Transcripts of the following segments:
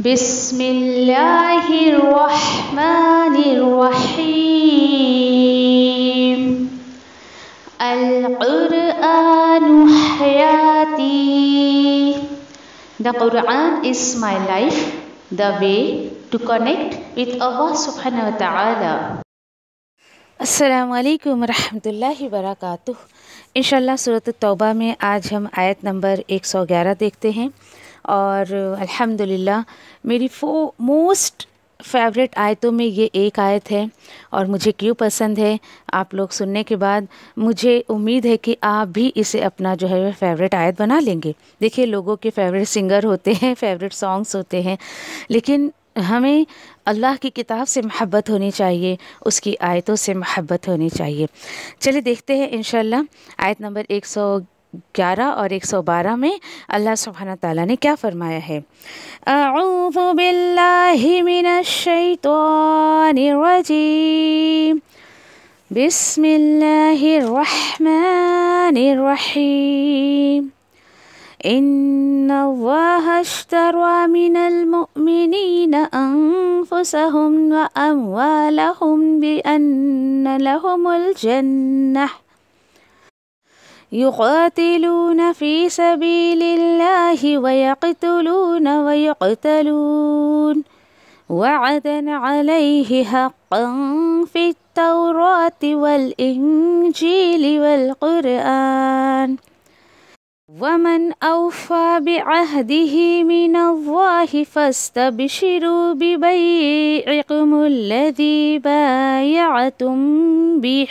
بسم اللہ الرحمن الرحیم القرآن حیاتی. The Quran is my life, the way to connect with Allah subhanahu wa ta'ala. السلام علیکم ورحمۃ اللہ وبرکاتہ. انشاءاللہ سورۃ التوبہ میں آج ہم آیت نمبر 111 دیکھتے ہیں، اور الحمدللہ میری موسٹ فیوریٹ آیتوں میں یہ ایک آیت ہے. اور مجھے کیوں پسند ہے، آپ لوگ سننے کے بعد مجھے امید ہے کہ آپ بھی اسے اپنا جو ہے فیوریٹ آیت بنا لیں گے. دیکھیے، لوگوں کے فیوریٹ سنگر ہوتے ہیں، فیوریٹ سانگس ہوتے ہیں، لیکن ہمیں اللہ کی کتاب سے محبت ہونی چاہیے، اس کی آیتوں سے محبت ہونی چاہیے. چلیے دیکھتے ہیں انشاءاللہ آیت نمبر 111 اور 112 میں اللہ سبحانہ تعالیٰ نے کیا فرمایا ہے. اعوذ باللہ من الشیطان الرجیم، بسم اللہ الرحمن الرحیم. إن الله اشترى من المؤمنين أنفسهم وأموالهم بأن لهم الجنة يقاتلون في سبيل الله ويقتلون ويقتلون وعدا عليه حقا في التوراة والإنجيل والقرآن ومن أوفى بعهده من الله فاستبشروا ببيعكم الذي بايعتم به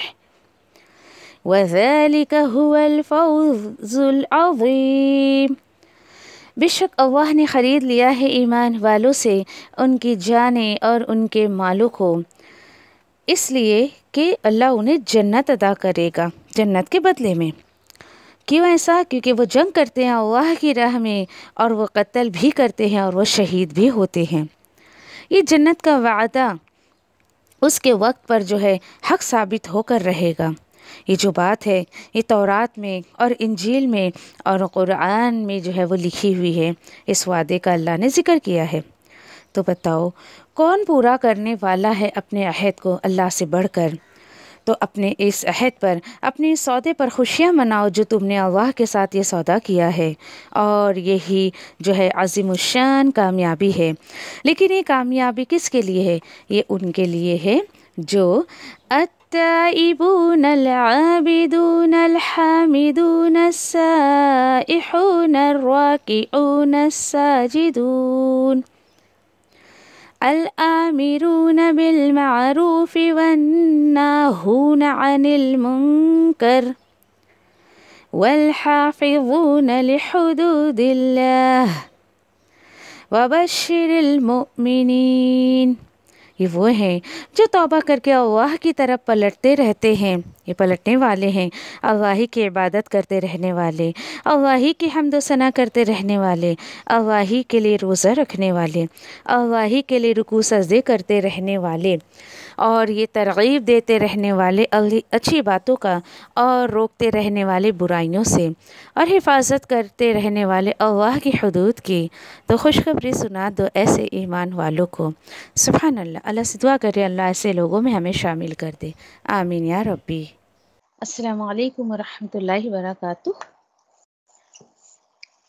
وذلك هو الفوز العظيم. بے شک اللہ نے خرید لیا ہے ایمان والوں سے ان کی جانیں اور ان کے مالوں کو، اس لیے کہ اللہ انہیں جنت عطا کرے گا، جنت کے بدلے میں. کیوں ایسا؟ کیونکہ وہ جنگ کرتے ہیں اللہ کی راہ میں، اور وہ قتل بھی کرتے ہیں اور وہ شہید بھی ہوتے ہیں. یہ جنت کا وعدہ اس کے وقت پر جو ہے حق ثابت ہو کر رہے گا. یہ جو بات ہے یہ تورات میں اور انجیل میں اور قرآن میں جو ہے وہ لکھی ہوئی ہے. اس وعدے کا اللہ نے ذکر کیا ہے. تو بتاؤ کون پورا کرنے والا ہے اپنے عہد کو اللہ سے بڑھ کر؟ تو اپنے اس عہد پر، اپنے اس سودے پر خوشیاں مناؤ جو تم نے اللہ کے ساتھ یہ سودا کیا ہے، اور یہی جو ہے عظیم الشان کامیابی ہے. لیکن یہ کامیابی کس کے لیے ہے؟ یہ ان کے لیے ہے جو التائبون العابدون الحامدون السائحون الراکعون الساجدون الآمرون بالمعروف والناهون عن المنكر والحافظون لحدود الله وبشر المؤمنین. یہ وہ ہیں جو توبہ کر کے اللہ کی طرف پلٹتے رہتے ہیں. یہ پلٹنے والے ہیں، اللہ ہی کی عبادت کرتے رہنے والے، اللہ ہی کی حمد و ثنا کرتے رہنے والے، اللہ ہی کے لیے روزہ رکھنے والے، اللہ ہی کے لیے رکوع سجدے کرتے رہنے والے، اور یہ ترغیب دیتے رہنے والے اچھی باتوں کا اور روکتے رہنے والے برائیوں سے، اور حفاظت کرتے رہنے والے اللہ کی حدود کی. تو خوشخبری سنا دو ایسے ایمان والوں کو. سبحان اللہ. اللہ سے دعا کرے اللہ ایسے لوگوں میں ہمیں شامل کر دے. آمین یا ربی. السلام علیکم ورحمۃ اللہ وبرکاتہ.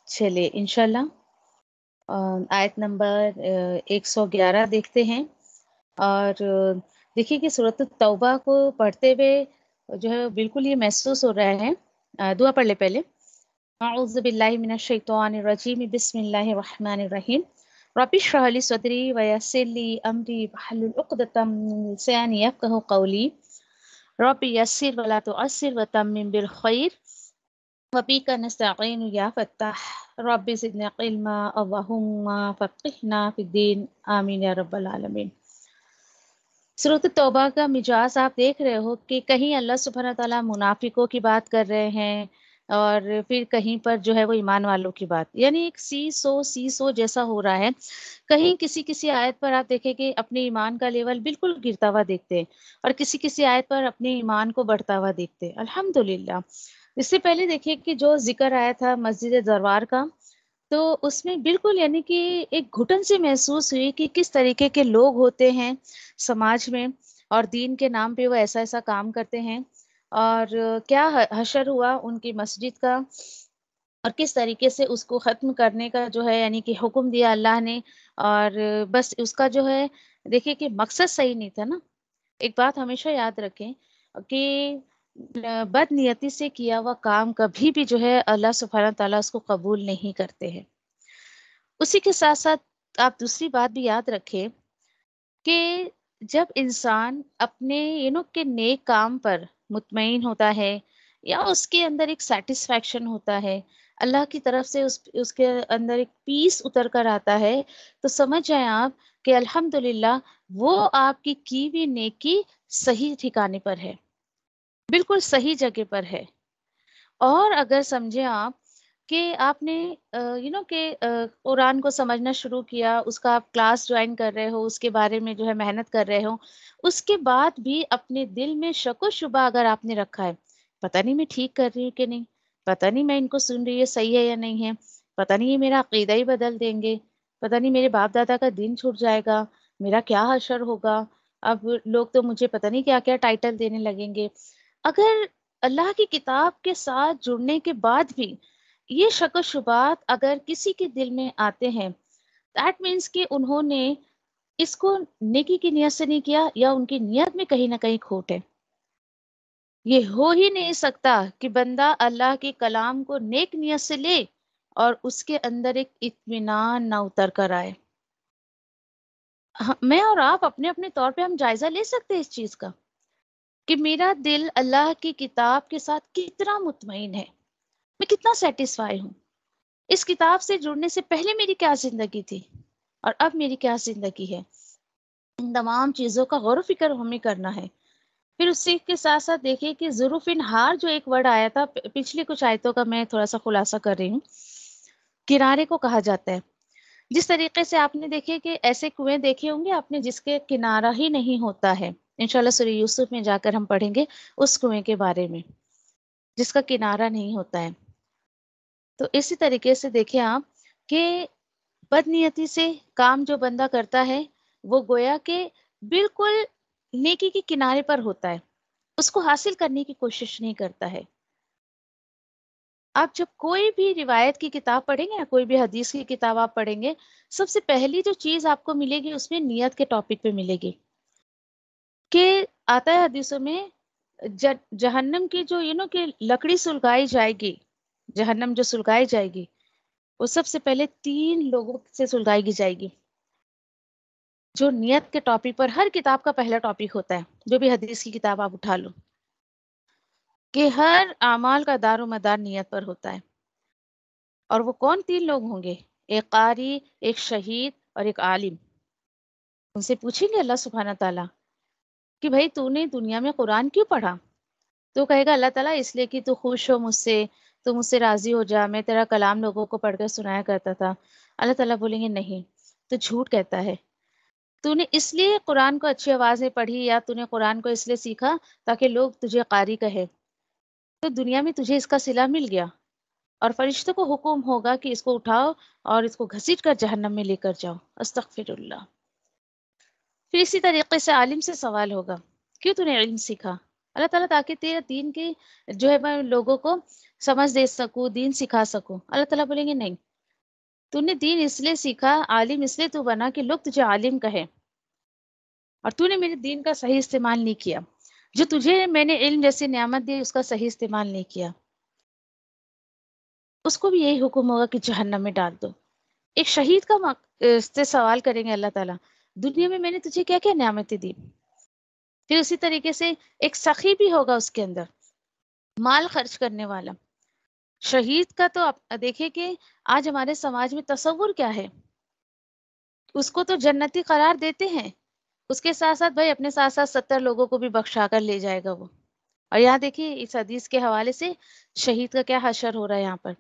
چلے انشاءاللہ آیت نمبر 111 دیکھتے ہیں. اور دیکھیے کہ سورۃ التوبہ کو پڑھتے ہوئے جو ہے بالکل یہ محسوس ہو رہا ہے. دعا پڑھ لے پہلے. اعوذ باللہ من الشیطان الرجیم، بسم اللہ الرحمن الرحیم. رب اشرح لی صدری ویسر لی امری واحلل عقدۃ من لسانی یفقہوا قولی. رب یسر ولا تعسر وتمم بالخیر وبک نستعین یا فتاح. رب زدنا علما اللہم فقہنا فی الدین. آمین یا رب العالمین. سورۃ التوبہ کا مجاز آپ دیکھ رہے ہو کہ کہیں اللہ سبحانہ تعالیٰ منافقوں کی بات کر رہے ہیں، اور پھر کہیں پر جو ہے وہ ایمان والوں کی بات، یعنی ایک سی سو جیسا ہو رہا ہے. کہیں کسی آیت پر آپ دیکھیں کہ اپنے ایمان کا لیول بالکل گرتا ہوا دیکھتے ہیں، اور کسی آیت پر اپنے ایمان کو بڑھتا ہوا دیکھتے ہیں. الحمدللہ. اس سے پہلے دیکھیے کہ جو ذکر آیا تھا مسجد ضرار کا، تو اس میں بالکل یعنی کہ ایک گھٹن سی محسوس ہوئی کہ کس طریقے کے لوگ ہوتے ہیں سماج میں، اور دین کے نام پہ وہ ایسا ایسا کام کرتے ہیں، اور کیا حشر ہوا ان کی مسجد کا، اور کس طریقے سے اس کو ختم کرنے کا جو ہے یعنی کہ حکم دیا اللہ نے، اور بس اس کا جو ہے دیکھیے کہ مقصد صحیح نہیں تھا نا۔ ایک بات ہمیشہ یاد رکھیں کہ بد نیتی سے کیا ہوا کام کبھی بھی جو ہے اللہ سبحانہ تعالیٰ اس کو قبول نہیں کرتے ہیں۔ اسی کے ساتھ ساتھ آپ دوسری بات بھی یاد رکھیں کہ جب انسان اپنے کے نیک کام پر مطمئن ہوتا ہے، یا اس کے اندر ایک سیٹسفیکشن ہوتا ہے، اللہ کی طرف سے اس کے اندر ایک پیس اتر کر آتا ہے، تو سمجھ جائیں آپ کہ الحمدللہ وہ آپ کی ہوئی نیکی صحیح ٹھکانے پر ہے، بالکل صحیح جگہ پر ہے۔ اور اگر سمجھیں آپ کہ آپ نے کہ قرآن کو سمجھنا شروع کیا، اس کا آپ کلاس جوائن کر رہے ہو، اس کے بارے میں جو ہے محنت کر رہے ہو، اس کے بعد بھی اپنے دل میں شک و شبہ اگر آپ نے رکھا ہے، پتہ نہیں میں ٹھیک کر رہی ہوں کہ نہیں، پتہ نہیں میں ان کو سن رہی ہے صحیح ہے یا نہیں ہے، پتہ نہیں یہ میرا عقیدہ ہی بدل دیں گے، پتہ نہیں میرے باپ دادا کا دین چھوٹ جائے گا، میرا کیا حشر ہوگا، اب لوگ تو مجھے پتہ نہیں کیا کیا ٹائٹل دینے لگیں گے۔ اگر اللہ کی کتاب کے ساتھ جڑنے کے بعد بھی یہ شک و شبہات اگر کسی کے دل میں آتے ہیں، دیٹ مینس کہ انہوں نے اس کو نیکی کی نیت سے نہیں کیا، یا ان کی نیت میں کہیں نہ کہیں کھوٹ ہے۔ یہ ہو ہی نہیں سکتا کہ بندہ اللہ کے کلام کو نیک نیت سے لے اور اس کے اندر ایک اطمینان نہ اتر کر آئے۔ میں اور آپ اپنے اپنے طور پہ ہم جائزہ لے سکتے ہیں اس چیز کا کہ میرا دل اللہ کی کتاب کے ساتھ کتنا مطمئن ہے، میں کتنا سیٹسفائی ہوں۔ اس کتاب سے جڑنے سے پہلے میری کیا زندگی تھی اور اب میری کیا زندگی ہے، ان تمام چیزوں کا غور و فکر ہمیں کرنا ہے۔ پھر اسی کے ساتھ ساتھ دیکھیے کہ ظروف انہار جو ایک ورڈ آیا تھا، پچھلی کچھ آیتوں کا میں تھوڑا سا خلاصہ کر رہی ہوں، کنارے کو کہا جاتا ہے۔ جس طریقے سے آپ نے دیکھے کہ ایسے کنویں دیکھے ہوں گے آپ نے جس کے کنارہ ہی نہیں ہوتا ہے، انشاءاللہ سورہ یوسف میں جا کر ہم پڑھیں گے اس کنویں کے بارے میں جس کا کنارہ نہیں ہوتا ہے۔ تو اسی طریقے سے دیکھیں آپ کہ بد نیتی سے کام جو بندہ کرتا ہے وہ گویا کہ بالکل نیکی کے کنارے پر ہوتا ہے، اس کو حاصل کرنے کی کوشش نہیں کرتا ہے۔ آپ جب کوئی بھی روایت کی کتاب پڑھیں گے یا کوئی بھی حدیث کی کتاب آپ پڑھیں گے، سب سے پہلی جو چیز آپ کو ملے گی اس میں نیت کے ٹاپک پہ ملے گی کہ آتا ہے حدیثوں میں جہنم کی جو کہ لکڑی سلگائی جائے گی، جہنم جو سلگائی جائے گی وہ سب سے پہلے 3 لوگوں سے سلگائی جائے گی، جو نیت کے ٹاپک پر ہر کتاب کا پہلا ٹاپک ہوتا ہے، جو بھی حدیث کی کتاب آپ اٹھا لو، کہ ہر اعمال کا دار و مدار نیت پر ہوتا ہے۔ اور وہ کون 3 لوگ ہوں گے؟ ایک قاری، ایک شہید اور ایک عالم۔ ان سے پوچھیں گے اللہ سبحانہ تعالیٰ کہ بھائی تو نے دنیا میں قرآن کیوں پڑھا؟ تو کہے گا اللہ تعالیٰ اس لیے کہ تو خوش ہو مجھ سے، تو مجھ سے راضی ہو جا، میں تیرا کلام لوگوں کو پڑھ کر سنایا کرتا تھا۔ اللہ تعالیٰ بولیں گے نہیں، تو جھوٹ کہتا ہے، تو نے اس لیے قرآن کو اچھی آواز میں پڑھی، یا تو نے قرآن کو اس لیے سیکھا تاکہ لوگ تجھے قاری کہے، تو دنیا میں تجھے اس کا صلہ مل گیا، اور فرشتوں کو حکم ہوگا کہ اس کو اٹھاؤ اور اس کو گھسیٹ کر جہنم میں لے کر جاؤ، استغفر اللہ۔ پھر اسی طریقے سے عالم سے سوال ہوگا، کیوں تو نے علم سیکھا؟ اللہ تعالیٰ تاکہ تیرے دین کے جو ہے میں لوگوں کو سمجھ دے سکوں، دین سکھا سکوں۔ اللہ تعالیٰ بولیں گے نہیں، تو نے دین اس لیے سیکھا، عالم اس لیے تو بنا کہ لوگ تجھے عالم کہیں، اور تو نے میرے دین کا صحیح استعمال نہیں کیا، جو تجھے میں نے علم جیسی نعمت دی اس کا صحیح استعمال نہیں کیا، اس کو بھی یہی حکم ہوگا کہ جہنم میں ڈال دو۔ ایک شہید کا سے سوال کریں گے اللہ تعالیٰ، دنیا میں نے تجھے کیا کیا نعمتیں دی؟ پھر اسی طریقے سے ایک سخی بھی ہوگا اس کے اندر، مال خرچ کرنے والا۔ شہید کا تو دیکھیں کہ آج ہمارے سماج میں تصور کیا ہے، اس کو تو جنتی قرار دیتے ہیں، اس کے ساتھ ساتھ بھائی اپنے ساتھ ساتھ 70 لوگوں کو بھی بخشا کر لے جائے گا وہ۔ اور یہاں دیکھیے اس حدیث کے حوالے سے شہید کا کیا حشر ہو رہا ہے یہاں پر،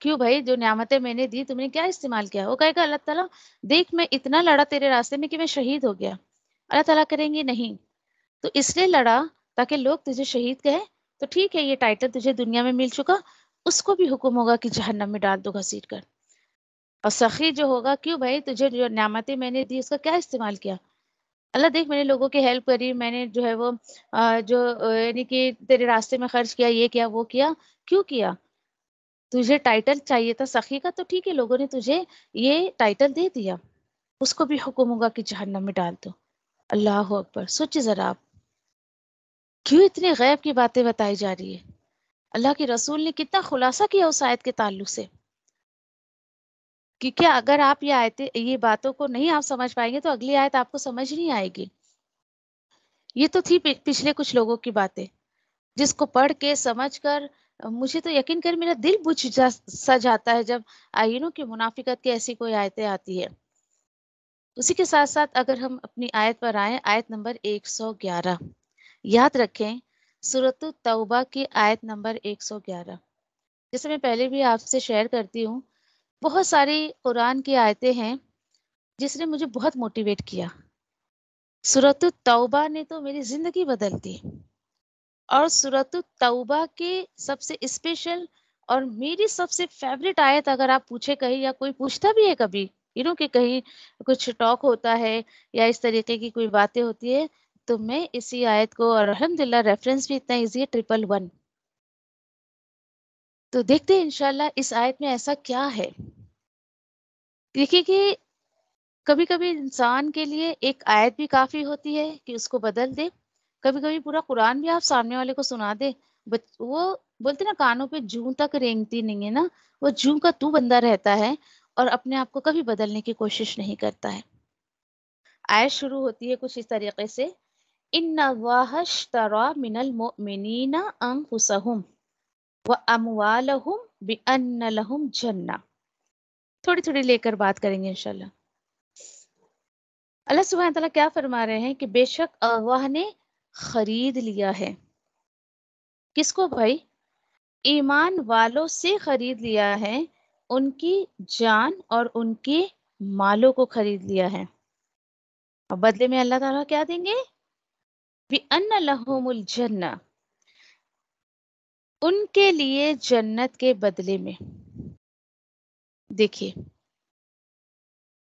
کیوں بھائی جو نعمتیں میں نے دی تم نے کیا استعمال کیا؟ وہ کہے گا اللہ تعالیٰ دیکھ میں اتنا لڑا تیرے راستے میں کہ میں شہید ہو گیا۔ اللہ تعالیٰ کریں گے نہیں، تو اس لیے لڑا تاکہ لوگ تجھے شہید کہیں، تو ٹھیک ہے یہ ٹائٹل تجھے دنیا میں مل چکا، اس کو بھی حکم ہوگا کہ جہنم میں ڈال دو گھسیٹ کر. اور سخی جو ہوگا، کیوں بھائی تجھے جو نعمتیں میں نے دی اس کا کیا استعمال کیا؟ اللہ دیکھ میں نے لوگوں کی ہیلپ کری، میں نے جو ہے وہ یعنی کہ تیرے راستے میں خرچ کیا، یہ کیا وہ کیا. کیوں کیا؟ تجھے ٹائٹل چاہیے تھا سخی کا، تو ٹھیک ہے لوگوں نے تجھے یہ ٹائٹل دے دیا. اس کو بھی حکم ہوگا کہ جہنم میں ڈال دو. اللہ اکبر. سوچے ذرا آپ، کیوں اتنے غیب کی باتیں بتائی جا رہی ہے؟ اللہ کے رسول نے کتنا خلاصہ کیا اس آیت کے تعلق سے، کیونکہ اگر آپ یہ باتوں کو نہیں آپ سمجھ پائیں گے تو اگلی آیت آپ کو سمجھ نہیں آئے گی. یہ تو تھی پچھلے کچھ لوگوں کی باتیں، جس کو پڑھ کے سمجھ کر مجھے تو یقین کر میرا دل بجھ سا جاتا ہے جب کہ منافقت کی ایسی کوئی آیتیں آتی ہے. اسی کے ساتھ ساتھ اگر ہم اپنی آیت پر آئیں، آیت نمبر 111 یاد رکھیں، سورۃ التوبہ کی آیت نمبر 111. جیسے میں پہلے بھی آپ سے شیئر کرتی ہوں، بہت ساری قرآن کی آیتیں ہیں جس نے مجھے بہت موٹیویٹ کیا. سورۃ التوبہ نے تو میری زندگی بدل دی. اور سورۃ التوبہ کے سب سے اسپیشل اور میری سب سے فیوریٹ آیت اگر آپ پوچھے کہیں، یا کوئی پوچھتا بھی ہے کبھی کہ کہیں کچھ ٹاک ہوتا ہے یا اس طریقے کی کوئی باتیں ہوتی ہے، تو میں اسی آیت کو، اور الحمدللہ ریفرنس بھی اتنا ایزی ہے، 111. تو دیکھتے ہیں انشاءاللہ اس آیت میں ایسا کیا ہے. دیکھیے کہ کبھی کبھی انسان کے لیے ایک آیت بھی کافی ہوتی ہے کہ اس کو بدل دے. کبھی کبھی پورا قرآن بھی آپ سامنے والے کو سنا دے، وہ بولتے نا کانوں پہ جوں تک رینگتی نہیں ہے نا، وہ جوں کا تو بندہ رہتا ہے اور اپنے آپ کو کبھی بدلنے کی کوشش نہیں کرتا ہے. آیت شروع ہوتی ہے کچھ اس طریقے سے، ان اللہ اشتری من المؤمنین انفسہم واموالہم بان لہم جنہ. تھوڑی تھوڑی لے کر بات کریں گے انشاءاللہ. اللہ سبحانہ تعالیٰ کیا فرما رہے ہیں کہ بے شک اللہ نے خرید لیا ہے. کس کو بھائی؟ ایمان والوں سے خرید لیا ہے، ان کی جان اور ان کے مالوں کو خرید لیا ہے. اور بدلے میں اللہ تعالیٰ کیا دیں گے؟ بِأَنَّ لَهُمُ الْجَنَّةَ، ان کے لیے جنت کے بدلے میں. دیکھیے،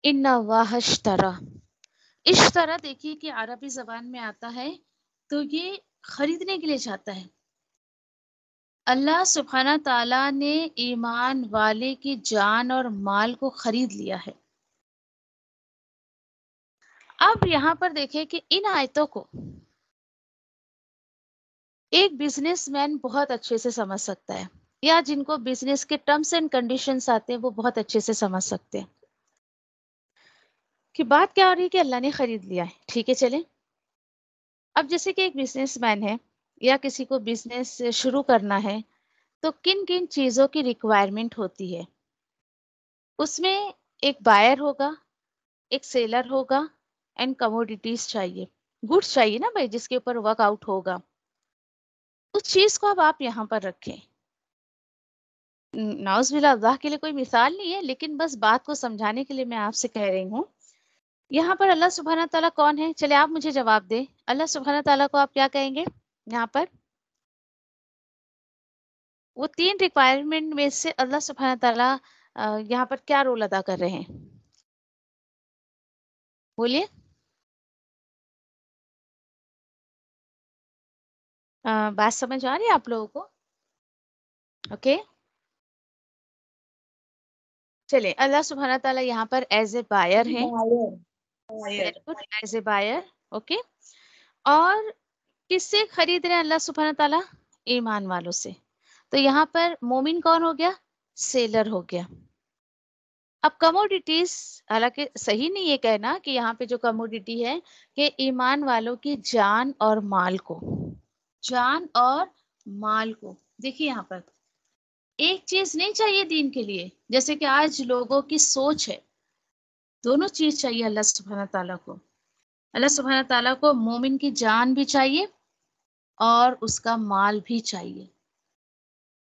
ان اللہ اشترا، اشترا دیکھیے کہ عربی زبان میں آتا ہے تو یہ خریدنے کے لیے چاہتا ہے. اللہ سبحانہ تعالیٰ نے ایمان والے کی جان اور مال کو خرید لیا ہے. اب یہاں پر دیکھیں کہ ان آیتوں کو ایک بزنس مین بہت اچھے سے سمجھ سکتا ہے، یا جن کو بزنس کے ٹرمز اینڈ کنڈیشنز آتے ہیں وہ بہت اچھے سے سمجھ سکتے ہیں کہ بات کیا ہو رہی ہے کہ اللہ نے خرید لیا ہے. ٹھیک ہے چلیں. اب جیسے کہ ایک بزنس مین ہے یا کسی کو بزنس شروع کرنا ہے تو کن کن چیزوں کی ریکوائرمنٹ ہوتی ہے؟ اس میں ایک بائر ہوگا، ایک سیلر ہوگا، اینڈ کموڈیٹیز چاہیے، گڈس چاہیے نا بھائی جس کے اوپر ورک آؤٹ ہوگا. اس چیز کو اب آپ یہاں پر رکھیں. نعوذ باللہ اللہ کے لیے کوئی مثال نہیں ہے، لیکن بس بات کو سمجھانے کے لیے میں آپ سے کہہ رہی ہوں. یہاں پر اللہ سبحانہ تعالیٰ کون ہے؟ چلے آپ مجھے جواب دیں. اللہ سبحانہ تعالیٰ کو آپ کیا کہیں گے یہاں پر؟ وہ 3 ریکوائرمنٹ میں سے اللہ سبحانہ تعالیٰ یہاں پر کیا رول ادا کر رہے ہیں؟ بولیے. بات سمجھ آ رہی ہے آپ لوگوں کو؟ اوکے چلے، اللہ سبحانہ تعالیٰ یہاں پر ایز اے بائر ہیں. As a buyer. اوکے. اور کس سے خرید رہے ہیں اللہ سبحانہ تعالیٰ؟ ایمان والوں سے. تو یہاں پر مومن کون ہو گیا؟ سیلر ہو گیا. اب کموڈیٹیز، حالانکہ صحیح نہیں یہ کہنا کہ یہاں پہ جو کموڈیٹی ہے کہ ایمان والوں کی جان اور مال کو، جان اور مال کو. دیکھیے یہاں پر ایک چیز نہیں چاہیے دین کے لیے، جیسے کہ آج لوگوں کی سوچ ہے، دونوں چیز چاہیے اللہ سبحانہ تعالیٰ کو. اللہ سبحانہ تعالیٰ کو مومن کی جان بھی چاہیے اور اس کا مال بھی چاہیے.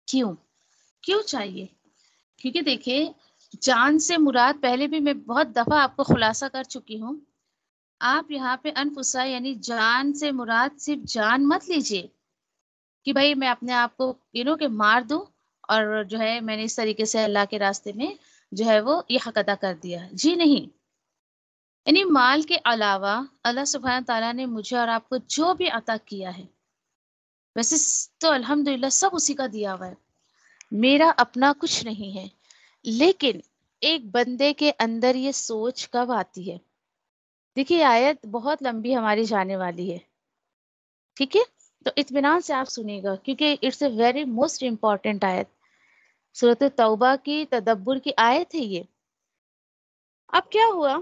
کیوں چاہیے؟ کیونکہ دیکھیں جان سے مراد، پہلے بھی میں بہت دفعہ آپ کو خلاصہ کر چکی ہوں، آپ یہاں پہ انفسا یعنی جان سے مراد صرف جان مت لیجئے کہ بھائی میں اپنے آپ کو کہ مار دوں اور جو ہے میں نے اس طریقے سے اللہ کے راستے میں جو ہے وہ یہ حق ادا کر دیا. جی نہیں. یعنی مال کے علاوہ اللہ سبحانہ تعالیٰ نے مجھے اور آپ کو جو بھی عطا کیا ہے ویسے تو الحمدللہ سب اسی کا دیا ہوا ہے. میرا اپنا کچھ نہیں ہے. لیکن ایک بندے کے اندر یہ سوچ کب آتی ہے؟ دیکھیے آیت بہت لمبی ہماری جانے والی ہے، ٹھیک ہے؟ تو اطمینان سے آپ سنیے گا کیونکہ it's a very most important آیت. سورۃ توبہ کی تدبر کی آیت ہے یہ. اب کیا ہوا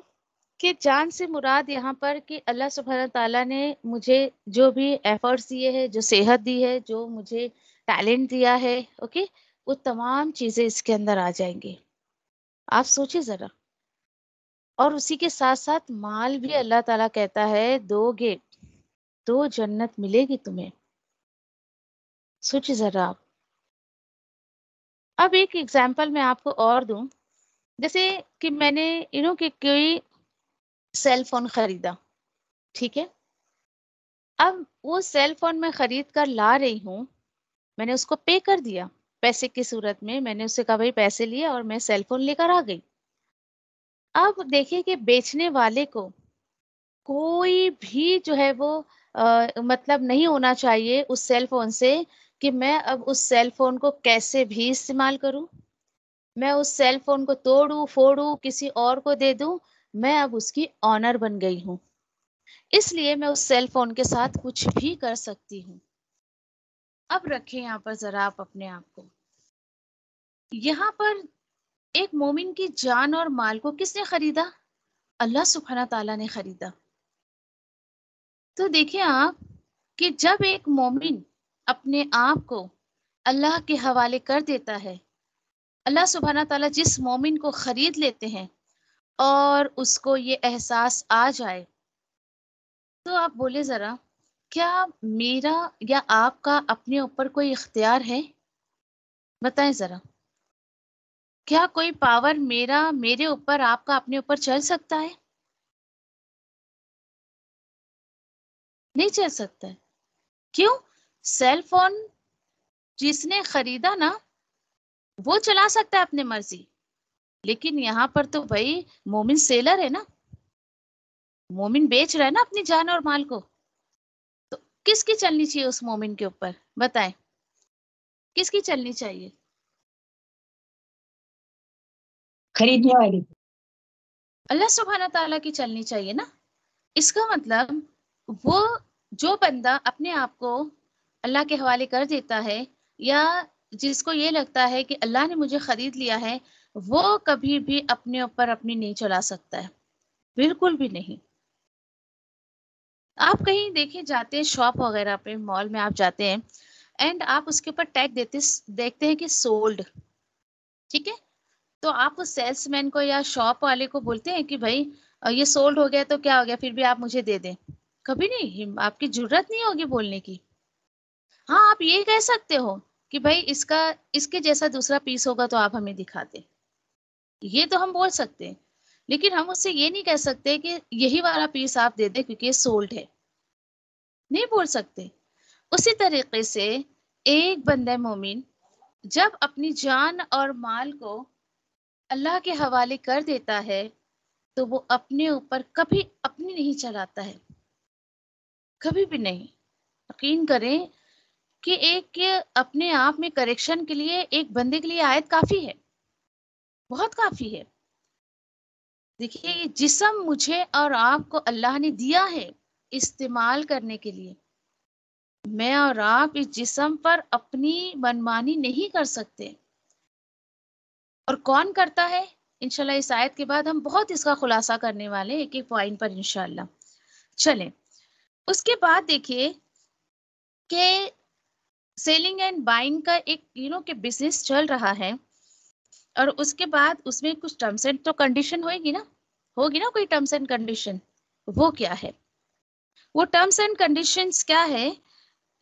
کہ جان سے مراد یہاں پر کہ اللہ سبحانہ تعالیٰ نے مجھے جو بھی ایفرٹس دیے ہیں، جو صحت دی ہے، جو مجھے ٹیلنٹ دیا ہے، اوکے، وہ تمام چیزیں اس کے اندر آ جائیں گی. آپ سوچیں ذرا. اور اسی کے ساتھ ساتھ مال بھی اللہ تعالیٰ کہتا ہے دو گے تو جنت ملے گی تمہیں. سوچیں ذرا آپ. اب ایک ایگزامپل میں آپ کو اور دوں. جیسے کہ میں نے کہ کوئی سیل فون خریدا، ٹھیک ہے؟ اب وہ سیل فون میں خرید کر لا رہی ہوں، میں نے اس کو پے کر دیا پیسے کی صورت میں. میں نے اس سے کہا بھائی پیسے لیے اور میں سیل فون لے کر آ گئی. اب دیکھیے کہ بیچنے والے کو کوئی بھی جو ہے وہ مطلب نہیں ہونا چاہیے اس سیل فون سے کہ میں اب اس سیل فون کو کیسے بھی استعمال کروں، میں اس سیل فون کو توڑوں پھوڑوں کسی اور کو دے دوں. میں اب اس کی آنر بن گئی ہوں، اس لیے میں اس سیل فون کے ساتھ کچھ بھی کر سکتی ہوں. اب رکھیں یہاں پر ذرا آپ اپنے آپ کو. یہاں پر ایک مومن کی جان اور مال کو کس نے خریدا؟ اللہ سبحانہ تعالیٰ نے خریدا. تو دیکھیں آپ کہ جب ایک مومن اپنے آپ کو اللہ کے حوالے کر دیتا ہے، اللہ سبحانہ تعالیٰ جس مومن کو خرید لیتے ہیں اور اس کو یہ احساس آ جائے تو آپ بولے ذرا، کیا میرا یا آپ کا اپنے اوپر کوئی اختیار ہے؟ بتائیں ذرا. کیا کوئی پاور میرے اوپر آپ کا اپنے اوپر چل سکتا ہے؟ نہیں چل سکتا ہے. کیوں؟ سیل فون جس نے خریدا نا وہ چلا سکتا ہے اپنے مرضی، لیکن یہاں پر تو بھائی مومن سیلر ہے نا، مومن بیچ رہا ہے نا اپنی جان اور مال کو. تو کس کی چلنی چاہیے اس مومن کے اوپر؟ بتائیں کس کی چلنی چاہیے؟ خریدنے والی. اللہ سبحانہ تعالیٰ کی چلنی چاہیے نا. اس کا مطلب وہ جو بندہ اپنے آپ کو اللہ کے حوالے کر دیتا ہے یا جس کو یہ لگتا ہے کہ اللہ نے مجھے خرید لیا ہے، وہ کبھی بھی اپنے اوپر اپنی نہیں چلا سکتا ہے، بالکل بھی نہیں. آپ کہیں دیکھیں جاتے ہیں شاپ وغیرہ پہ، مال میں آپ جاتے ہیں اینڈ آپ اس کے اوپر ٹیگ دیکھتے ہیں کہ سولڈ، ٹھیک ہے؟ تو آپ اس سیلس مین کو یا شاپ والے کو بولتے ہیں کہ بھائی یہ سولڈ ہو گیا تو کیا ہو گیا، پھر بھی آپ مجھے دے دیں. کبھی نہیں، آپ کی ضرورت نہیں ہوگی بولنے کی. ہاں آپ یہ کہہ سکتے ہو کہ بھائی اس کے جیسا دوسرا پیس ہوگا تو آپ ہمیں دکھا دیں، یہ تو ہم بول سکتے ہیں. لیکن ہم اس سے یہ نہیں کہہ سکتے کہ یہی والا پیس آپ دے دیں کیونکہ یہ سولڈ ہے، نہیں بول سکتے. اسی طریقے سے ایک بندہ مومن جب اپنی جان اور مال کو اللہ کے حوالے کر دیتا ہے تو وہ اپنے اوپر کبھی اپنی نہیں چلاتا ہے، کبھی بھی نہیں. یقین کریں کہ ایک اپنے آپ میں کریکشن کے لیے ایک بندے کے لیے آیت کافی ہے، بہت کافی ہے. دیکھیے یہ جسم مجھے اور آپ کو اللہ نے دیا ہے استعمال کرنے کے لیے. میں اور آپ اس جسم پر اپنی منمانی نہیں کر سکتے. اور کون کرتا ہے؟ انشاءاللہ اس آیت کے بعد ہم بہت اس کا خلاصہ کرنے والے ہیں ایک ایک پوائنٹ پر انشاءاللہ. چلیں اس کے بعد دیکھیے کہ سیلنگ اینڈ بائنگ کا ایک کہ بزنس چل رہا ہے، اور اس کے بعد اس میں کچھ ٹرمز اینڈ تو کنڈیشن ہوگی نا کوئی ٹرمز اینڈ کنڈیشن. وہ کیا ہے؟ وہ ٹرمز اینڈ کنڈیشنز کیا ہے؟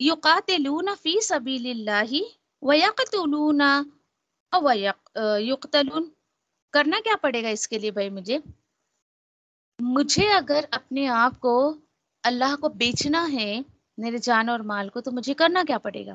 یقاتلون فی سبیل اللہ ویقتلون یقتلون. کرنا کیا پڑے گا اس کے لیے بھائی؟ مجھے اگر اپنے آپ کو اللہ کو بیچنا ہے، میرے جان اور مال کو، تو مجھے کرنا کیا پڑے گا؟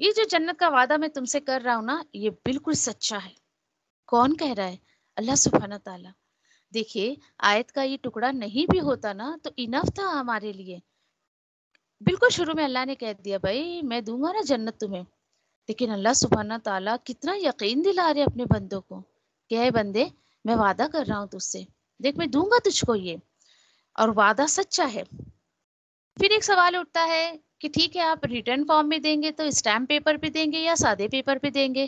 یہ جو جنت کا وعدہ میں تم سے کر رہا ہوں نا، یہ بالکل سچا ہے. کون کہہ رہا ہے؟ اللہ سبحانہ تعالیٰ. دیکھیے آیت کا یہ ٹکڑا نہیں بھی ہوتا نا تو انف تھا ہمارے لیے. بالکل شروع میں اللہ نے کہہ دیا بھائی میں دوں گا نا جنت تمہیں. لیکن اللہ سبحانہ تعالیٰ کتنا یقین دلا رہے اپنے بندوں کو کہ اے بندے میں وعدہ کر رہا ہوں تجھ سے، دیکھ میں دوں گا تجھ کو یہ، اور وعدہ سچا ہے. پھر ایک سوال اٹھتا ہے کہ ٹھیک ہے آپ ریٹرن فارم میں دیں گے تو اسٹیمپ پیپر پہ دیں گے یا سادے پیپر پہ دیں گے؟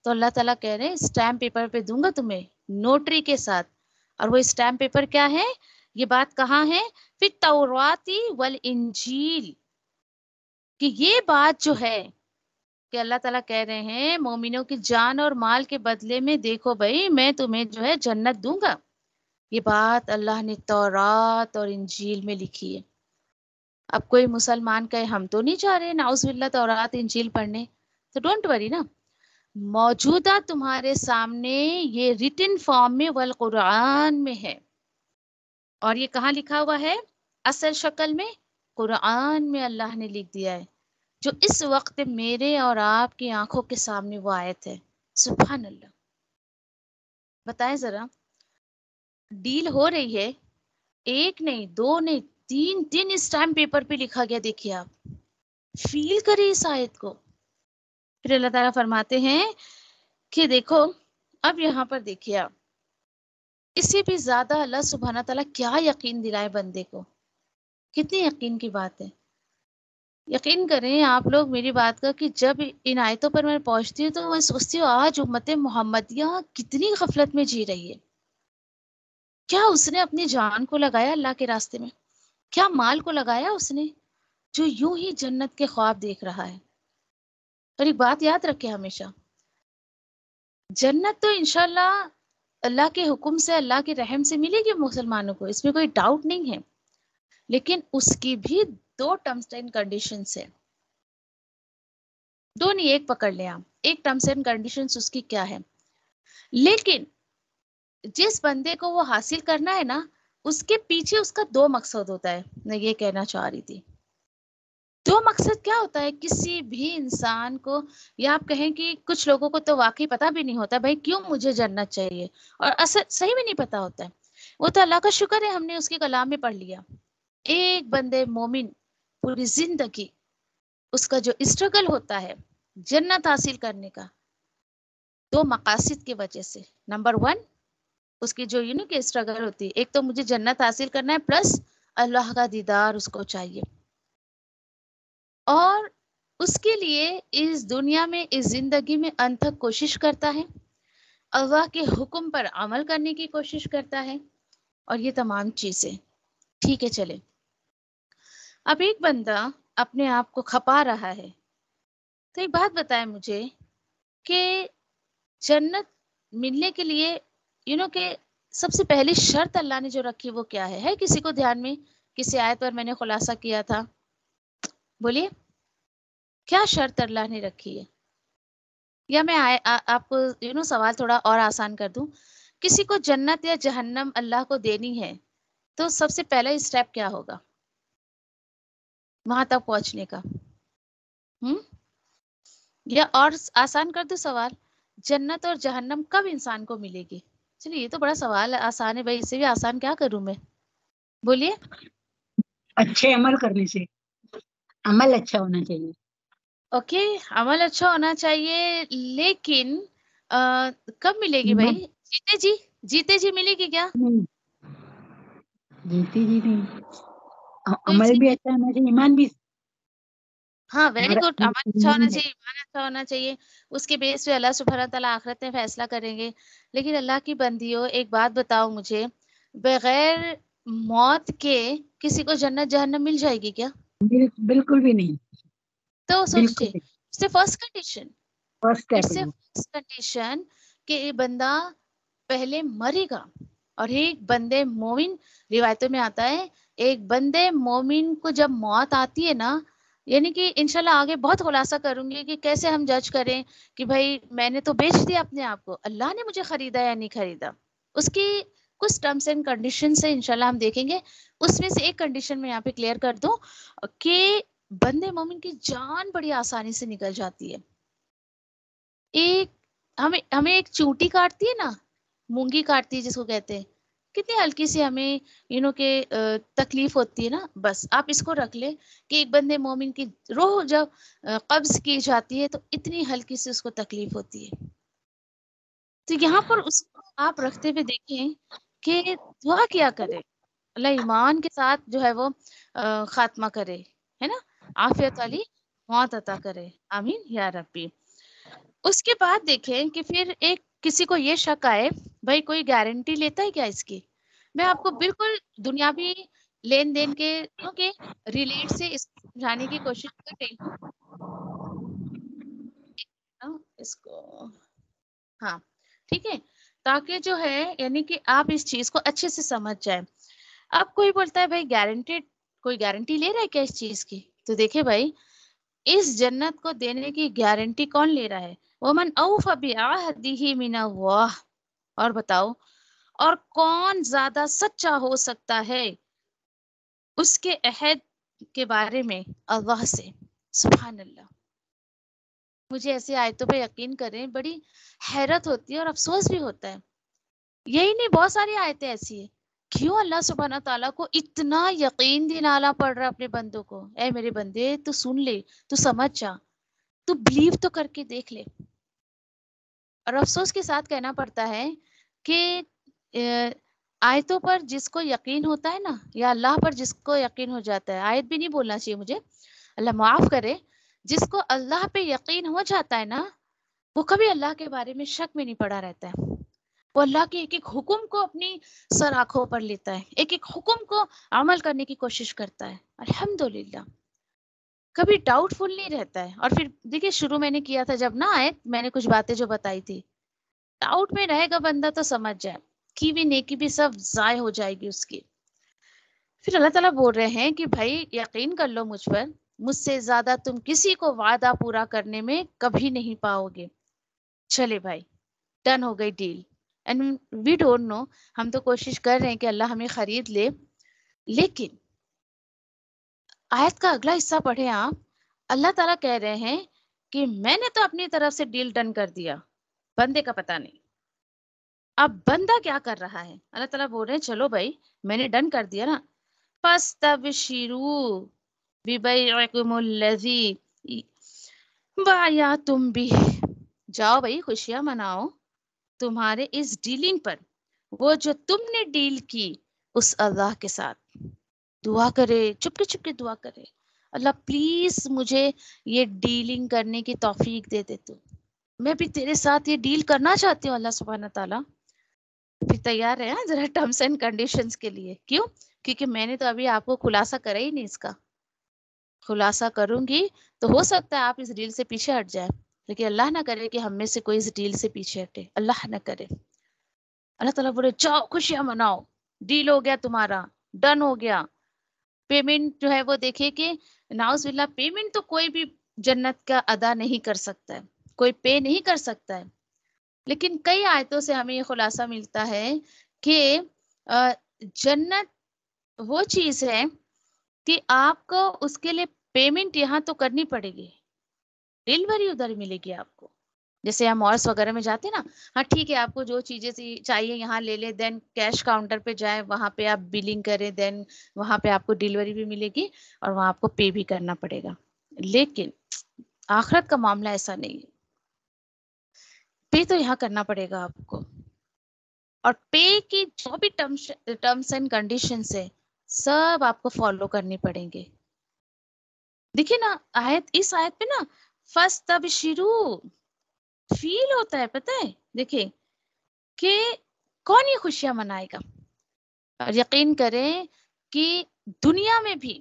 تو اللہ تعالیٰ کہہ رہے ہیں اسٹیمپ پیپر پہ دوں گا تمہیں، نوٹری کے ساتھ. اور وہ اسٹیمپ پیپر کیا ہے؟ یہ بات کہاں ہے؟ فی التوراۃ والانجیل. کہ یہ بات جو ہے کہ اللہ تعالیٰ کہہ رہے ہیں مومنوں کی جان اور مال کے بدلے میں دیکھو بھائی میں تمہیں جو ہے جنت دوں گا. یہ بات اللہ نے تورات اور انجیل میں لکھی ہے. اب کوئی مسلمان کہے ہم تو نہیں چاہ رہے نعوذ باللہ تورات انجیل پڑھنے، تو ڈونٹ وری نا، موجودہ تمہارے سامنے یہ ریٹن فارم میں والقرآن میں ہے. اور یہ کہاں لکھا ہوا ہے؟ اصل شکل میں قرآن میں اللہ نے لکھ دیا ہے، جو اس وقت میرے اور آپ کی آنکھوں کے سامنے وہ آیت ہے. سبحان اللہ. بتائیں ذرا، ڈیل ہو رہی ہے، ایک نہیں دو نہیں تین اسٹیمپ پیپر پہ لکھا گیا. دیکھیے آپ فیل کریں اس آیت کو. پھر اللہ تعالیٰ فرماتے ہیں کہ دیکھو اب یہاں پر دیکھیے آپ، اس سے بھی زیادہ اللہ سبحانہ تعالیٰ کیا یقین دلائے بندے کو. کتنی یقین کی بات ہے. یقین کریں آپ لوگ میری بات کا کہ جب ان آیتوں پر میں پہنچتی ہوں تو میں سوچتی ہوں آج امت محمدیہ کتنی غفلت میں جی رہی ہے. کیا اس نے اپنی جان کو لگایا اللہ کے راستے میں؟ کیا مال کو لگایا اس نے جو یوں ہی جنت کے خواب دیکھ رہا ہے؟ اور ایک بات یاد رکھے ہمیشہ، جنت تو انشاءاللہ اللہ کے حکم سے اللہ کے رحم سے ملے گی مسلمانوں کو، اس میں کوئی ڈاؤٹ نہیں ہے. لیکن اس کی بھی دو ٹرمز اینڈ کنڈیشنز ہیں. دو نہیں، ایک پکڑ لیں آپ. ایک ٹرمز اینڈ کنڈیشنز اس کی کیا ہے؟ لیکن جس بندے کو وہ حاصل کرنا ہے نا اس کے پیچھے اس کا دو مقصد ہوتا ہے. میں یہ کہنا چاہ رہی تھی. دو مقصد کیا ہوتا ہے کسی بھی انسان کو، یا آپ کہیں کہ کچھ لوگوں کو تو واقعی پتہ بھی نہیں ہوتا بھائی کیوں مجھے جنت چاہیے، اور اصل صحیح میں نہیں پتہ ہوتا ہے. وہ تو اللہ کا شکر ہے ہم نے اس کے کلام میں پڑھ لیا. ایک بندے مومن پوری زندگی اس کا جو اسٹرگل ہوتا ہے جنت حاصل کرنے کا، دو مقاصد کی وجہ سے. نمبر 1 اس کی جو کہ اسٹرگل ہوتی ہے، ایک تو مجھے جنت حاصل کرنا ہے، پلس اللہ کا دیدار اس کو چاہیے. اور اس کے لیے اس دنیا میں اس زندگی میں انت تک کوشش کرتا ہے، اللہ کے حکم پر عمل کرنے کی کوشش کرتا ہے، اور یہ تمام چیزیں ٹھیک ہے. چلے اب ایک بندہ اپنے آپ کو کھپا رہا ہے، تو ایک بات بتائے مجھے کہ جنت ملنے کے لیے کہ سب سے پہلی شرط اللہ نے جو رکھی وہ کیا ہے کسی کو دھیان میں؟ کسی آیت پر میں نے خلاصہ کیا تھا، بولیے کیا شرط اللہ نے رکھی ہے؟ یا میں آپ کو سوال تھوڑا اور آسان کر دوں، کسی کو جنت یا جہنم اللہ کو دینی ہے تو سب سے پہلا اسٹیپ کیا ہوگا وہاں تک پہنچنے کا؟ یا اور آسان کر دوں سوال، جنت اور جہنم کب انسان کو ملے گی؟ چلیے یہ تو بڑا سوال آسان ہے بھائی، اس سے بھی آسان کیا کروں میں؟ بولیے. اچھے عمل کرنے سے، عمل اچھا ہونا چاہیے. اوکے عمل اچھا ہونا چاہیے، لیکن کب ملے گی بھائی؟ جیتے جی ملے گی کیا؟ جیتی جی نہیں، عمل بھی اچھا ہونا چاہیے، ایمان بھی. ہاں ویری گڈ. عمل اچھا ہونا چاہیے، ایمان اچھا ہونا چاہیے، اس کے بیس پہ اللہ سبحانہ تعالیٰ آخرت میں فیصلہ کریں گے. لیکن اللہ کی بندیوں ایک بات بتاؤ مجھے، بغیر موت کے کسی کو جنت جہنم مل جائے گی کیا؟ بالکل بھی نہیں. تو سوچیے it's a first condition, first it's a first condition کہ یہ بندہ پہلے مرے گا. اور ایک بندے مومن، روایتوں میں آتا ہے ایک بندے مومن کو جب موت آتی ہے نا، یعنی کہ انشاءاللہ آگے بہت خلاصہ کروں گی کہ کیسے ہم جج کریں کہ بھائی میں نے تو بیچ دیا اپنے آپ کو، اللہ نے مجھے خریدا یا نہیں خریدا. اس کی کچھ ٹرمز اینڈ کنڈیشن سے انشاءاللہ ہم دیکھیں گے. اس میں سے ایک کنڈیشن میں یہاں پہ کلیئر کر دوں کہ بندے مومن کی جان بڑی آسانی سے نکل جاتی ہے. ایک ہمیں ایک چونٹی کاٹتی ہے نا، مونگی کاٹتی ہے جس کو کہتے ہیں، کتنی ہلکی سی ہمیں کہ تکلیف ہوتی ہے نا. بس آپ اس کو رکھ لیں کہ ایک بندے مومن کی روح جب قبض کی جاتی ہے تو اتنی ہلکی سی اس کو تکلیف ہوتی ہے. تو یہاں پر اس کو آپ رکھتے ہوئے دیکھیں کہ دعا کیا کرے، اللہ ایمان کے ساتھ جو ہے وہ خاتمہ کرے، ہے نا، عافیت والی موت عطا کرے، آمین یا ربی. اس کے بعد دیکھیں کہ پھر ایک کسی کو یہ شک آئے، بھائی کوئی گارنٹی لیتا ہے کیا اس کی؟ میں آپ کو بالکل دنیاوی لین دین کے ریلیٹ سے اس کو سمجھانے کی کوشش کر رہی ہوں اس کو. ہاں ٹھیک ہے، تاکہ جو ہے یعنی کہ آپ اس چیز کو اچھے سے سمجھ جائیں. اب کوئی بولتا ہے بھائی گارنٹیڈ، کوئی گارنٹی لے رہا ہے کیا اس چیز کی؟ تو دیکھیں بھائی، اس جنت کو دینے کی گارنٹی کون لے رہا ہے؟ ومن اوف بعہدہ من اللہ. اور بتاؤ، اور کون زیادہ سچا ہو سکتا ہے اس کے عہد کے بارے میں اللہ سے؟ سبحان اللہ. مجھے ایسی آیتوں پہ یقین کریں بڑی حیرت ہوتی ہے اور افسوس بھی ہوتا ہے. یہی نہیں، بہت ساری آیتیں ایسی ہیں. کیوں اللہ سبحانہ تعالیٰ کو اتنا یقین دلانا پڑ رہا ہے اپنے بندوں کو؟ اے میرے بندے، تو سن لے، تو سمجھ جا، تو بلیو تو کر کے دیکھ لے. اور افسوس کے ساتھ کہنا پڑتا ہے کہ آیتوں پر جس کو یقین ہوتا ہے نا، یا اللہ پر جس کو یقین ہو جاتا ہے، آیت بھی نہیں بولنا چاہیے مجھے، اللہ معاف کرے، جس کو اللہ پہ یقین ہو جاتا ہے نا، وہ کبھی اللہ کے بارے میں شک میں نہیں پڑا رہتا ہے. وہ اللہ کے ایک ایک حکم کو اپنی سر آنکھوں پر لیتا ہے، ایک ایک حکم کو عمل کرنے کی کوشش کرتا ہے. الحمدللہ کبھی ڈاؤٹ فل نہیں رہتا ہے. اور پھر دیکھیے، شروع میں نے کیا تھا جب نہ آئے، میں نے کچھ باتیں جو بتائی تھی، ڈاؤٹ میں رہے گا بندہ تو سمجھ جائے کی بھی نیکی بھی سب ضائع ہو جائے گی اس کی. پھر اللہ تعالیٰ بول رہے ہیں کہ بھائی یقین کر لو مجھ پر، مجھ سے زیادہ تم کسی کو وعدہ پورا کرنے میں کبھی نہیں پاؤ گے. چلے بھائی، ڈن ہو گئی deal. And we don't know, ہم تو کوشش کر رہے ہیں کہ اللہ ہمیں خرید لے. لیکن آیت کا اگلا حصہ پڑھیں آپ. اللہ تعالیٰ کہہ رہے ہیں کہ میں نے تو اپنی طرف سے ڈیل ڈن کر دیا، بندے کا پتہ نہیں. اب بندہ کیا کر رہا ہے؟ اللہ تعالیٰ بول رہے ہیں چلو بھائی میں نے ڈن کر دیا نا، فَاسْتَبْشِرُوا بِبَيْعِكُمُ الَّذِي بَایَعْتُمْ بِهِ. جاؤ بھائی خوشیاں مناؤ تمہارے اس ڈیلنگ پر، وہ جو تم نے ڈیل کی اس اللہ کے ساتھ. دعا کرے، چپ کے دعا کرے، اللہ پلیز مجھے یہ ڈیلنگ کرنے کی توفیق دے دے، تو میں بھی تیرے ساتھ یہ ڈیل کرنا چاہتی ہوں اللہ سبحانہ تعالیٰ. پھر تیار ہے ذرا ٹرمس اینڈ کنڈیشنز کے لیے. کیوں؟ کیونکہ میں نے تو ابھی آپ کو خلاصہ کرا ہی نہیں. اس کا خلاصہ کروں گی تو ہو سکتا ہے آپ اس ڈیل سے پیچھے ہٹ جائیں، لیکن اللہ نہ کرے کہ ہم میں سے کوئی اس ڈیل سے پیچھے ہٹے، اللہ نہ کرے. اللہ تعالیٰ بولے جاؤ خوشیاں مناؤ، ڈیل ہو گیا تمہارا، ڈن ہو گیا. پیمنٹ جو ہے وہ دیکھیں کہ ناؤز باللہ پیمنٹ تو کوئی بھی جنت کا ادا نہیں کر سکتا ہے، کوئی پے نہیں کر سکتا ہے. لیکن کئی آیتوں سے ہمیں یہ خلاصہ ملتا ہے کہ جنت وہ چیز ہے کہ آپ کو اس کے لیے پیمنٹ یہاں تو کرنی پڑے گی، ڈیلیوری ادھر ملے گی آپ کو. جیسے ہم مالس وغیرہ میں جاتے ہیں نا، ہاں ٹھیک ہے آپ کو جو چیزیں چاہیے یہاں لے لیں، دین کیش کاؤنٹر پہ جائیں، وہاں پہ آپ بلنگ کریں، دین وہاں پہ آپ کو ڈیلیوری بھی ملے گی اور وہاں آپ کو پے بھی کرنا پڑے گا. لیکن آخرت کا معاملہ ایسا نہیں ہے. پے تو یہاں کرنا پڑے گا آپ کو، اور پے کی جو بھی ٹرمس اینڈ کنڈیشنز ہے سب آپ کو فالو کرنے پڑیں گے. دیکھیے نا اس آیت پہ نا فَاسْتَبْشِرُوا فیل ہوتا ہے، پتہ ہے دیکھیں کہ کون یہ خوشیاں منائے گا. اور یقین کریں کہ دنیا میں بھی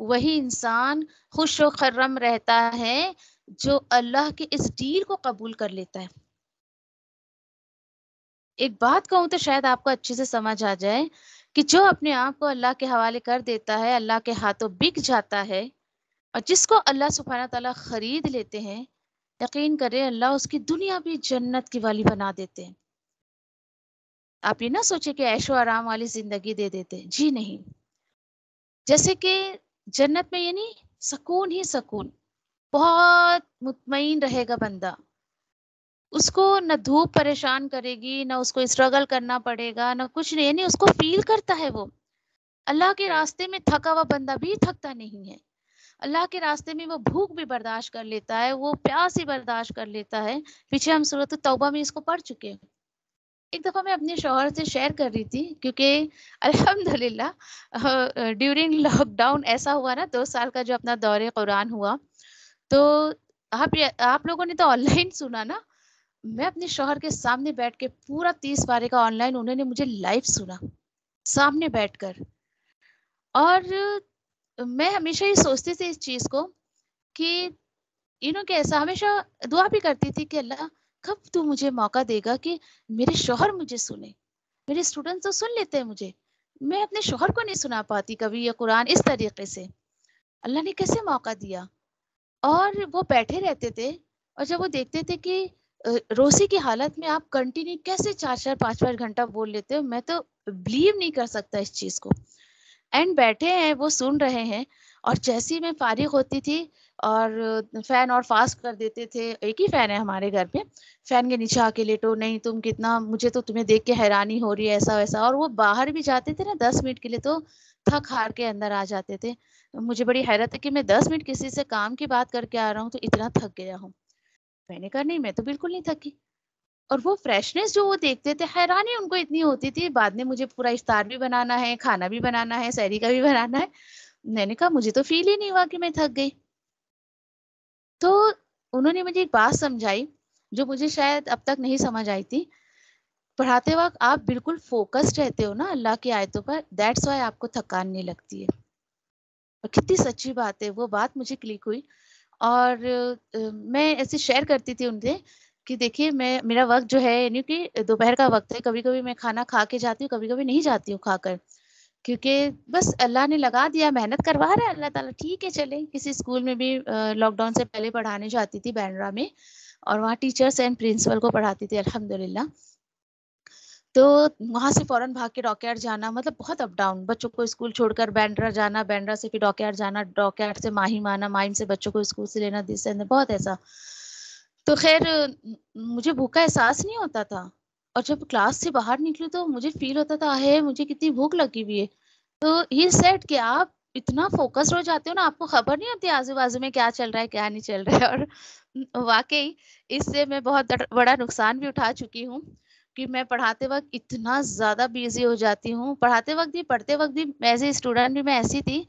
وہی انسان خوش و خرم رہتا ہے جو اللہ کے اس ڈیل کو قبول کر لیتا ہے. ایک بات کہوں تو شاید آپ کو اچھے سے سمجھ آ جائے کہ جو اپنے آپ کو اللہ کے حوالے کر دیتا ہے، اللہ کے ہاتھوں بک جاتا ہے، اور جس کو اللہ سبحانہ تعالیٰ خرید لیتے ہیں، یقین کرے اللہ اس کی دنیا بھی جنت کی والی بنا دیتے ہیں. آپ یہ نہ سوچے کہ عیش و آرام والی زندگی دے دیتے، جی نہیں. جیسے کہ جنت میں یعنی سکون ہی سکون، بہت مطمئن رہے گا بندہ. اس کو نہ دھوپ پریشان کرے گی، نہ اس کو اسٹرگل کرنا پڑے گا، نہ کچھ نہیں. یعنی اس کو فیل کرتا ہے وہ اللہ کے راستے میں تھکا ہوا بندہ بھی تھکتا نہیں ہے. اللہ کے راستے میں وہ بھوک بھی برداشت کر لیتا ہے، وہ پیاس بھی برداشت کر لیتا ہے. پیچھے ہم سورۃ التوبہ میں اس کو پڑھ چکے ہیں. ایک دفعہ میں اپنے شوہر سے شیئر کر رہی تھی، کیونکہ الحمدللہ ڈیورنگ لاک ڈاؤن ایسا ہوا نا، 2 سال کا جو اپنا دور قرآن ہوا، تو آپ لوگوں نے تو آن لائن سنا نا. میں اپنے شوہر کے سامنے بیٹھ کے پورا 30 پارے کا آن لائن، انہوں نے مجھے لائیو سنا سامنے بیٹھ کر. اور میں ہمیشہ یہ سوچتی تھی اس چیز کو کہ کیسا، ہمیشہ دعا بھی کرتی تھی کہ اللہ کب تو مجھے موقع دے گا کہ میرے شوہر مجھے سنے. میرے اسٹوڈنٹ تو سن لیتے ہیں مجھے، میں اپنے شوہر کو نہیں سنا پاتی کبھی یہ قرآن اس طریقے سے. اللہ نے کیسے موقع دیا. اور وہ بیٹھے رہتے تھے، اور جب وہ دیکھتے تھے کہ روسی کی حالت میں آپ کنٹینیو کیسے 4-4 5-5 گھنٹہ بول لیتے ہو، میں تو بلیو نہیں کر سکتا اس چیز کو. اینڈ بیٹھے ہیں وہ سن رہے ہیں، اور جیسی میں فارغ ہوتی تھی اور فین اور فاسٹ کر دیتے تھے. ایک ہی فین ہے ہمارے گھر پہ، فین کے نیچے آ کے لیٹو، نہیں تم کتنا، مجھے تو تمہیں دیکھ کے حیرانی ہو رہی ہے، ایسا ویسا. اور وہ باہر بھی جاتے تھے نا 10 منٹ کے لیے، تو تھک ہار کے اندر آ جاتے تھے. مجھے بڑی حیرت ہے کہ میں 10 منٹ کسی سے کام کی بات کر کے آ رہا ہوں تو اتنا تھک گیا ہوں. میں نے کہا نہیں، میں تو بالکل نہیں تھکی. اور وہ فریشنس جو وہ دیکھتے تھے، حیرانی ان کو اتنی ہوتی تھی. بعد میں مجھے پورا افطار بھی بنانا ہے، کھانا بھی بنانا ہے، سحری کا بھی بنانا ہے. میں نے کہا مجھے تو فیل ہی نہیں ہوا کہ میں تھک گئی. تو انہوں نے مجھے ایک بات سمجھائی جو مجھے شاید اب تک نہیں سمجھ آئی تھی. پڑھاتے وقت آپ بالکل فوکسڈ رہتے ہو نا اللہ کی آیتوں پر، دیٹس وائی آپ کو تھکان نہیں لگتی ہے. اور کتنی سچی بات ہے، وہ بات مجھے کلک ہوئی. اور میں ایسے شیئر کرتی تھی ان سے کہ دیکھیے میرا وقت جو ہے، یعنی کہ دوپہر کا وقت ہے، کبھی کبھی میں کھانا کھا کے جاتی ہوں، کبھی کبھی نہیں جاتی ہوں کھا کر، کیونکہ بس اللہ نے لگا دیا، محنت کروا رہا ہے اللہ تعالیٰ. ٹھیک ہے چلے. کسی اسکول میں بھی لاک ڈاؤن سے پہلے پڑھانے جاتی تھی بینڈرا میں، اور وہاں ٹیچرس اینڈ پرنسپل کو پڑھاتی تھی الحمدللہ. تو وہاں سے فوراً بھاگ کے ڈاک یارڈ جانا، مطلب بہت اپ ڈاؤن، بچوں کو اسکول چھوڑ کر بینڈرا جانا، بینڈرا سے پھر ڈاک یارڈ جانا، ڈاک یارڈ سے ماہم آنا، ماہم سے بچوں کو اسکول سے لینا، دس سے بہت ایسا. تو خیر مجھے بھوک کا احساس نہیں ہوتا تھا. اور جب کلاس سے باہر نکلوں تو مجھے فیل ہوتا تھا ہے مجھے کتنی بھوک لگی ہوئی ہے. تو ہی سیٹ کہ آپ اتنا فوکس ہو جاتے ہو نا، آپ کو خبر نہیں ہوتی آزو بازو میں کیا چل رہا ہے کیا نہیں چل رہا ہے. اور واقعی اس سے میں بہت بڑا نقصان بھی اٹھا چکی ہوں کہ میں پڑھاتے وقت اتنا زیادہ بیزی ہو جاتی ہوں. پڑھاتے وقت بھی، پڑھتے وقت بھی، ایز اے اسٹوڈنٹ بھی میں ایسی تھی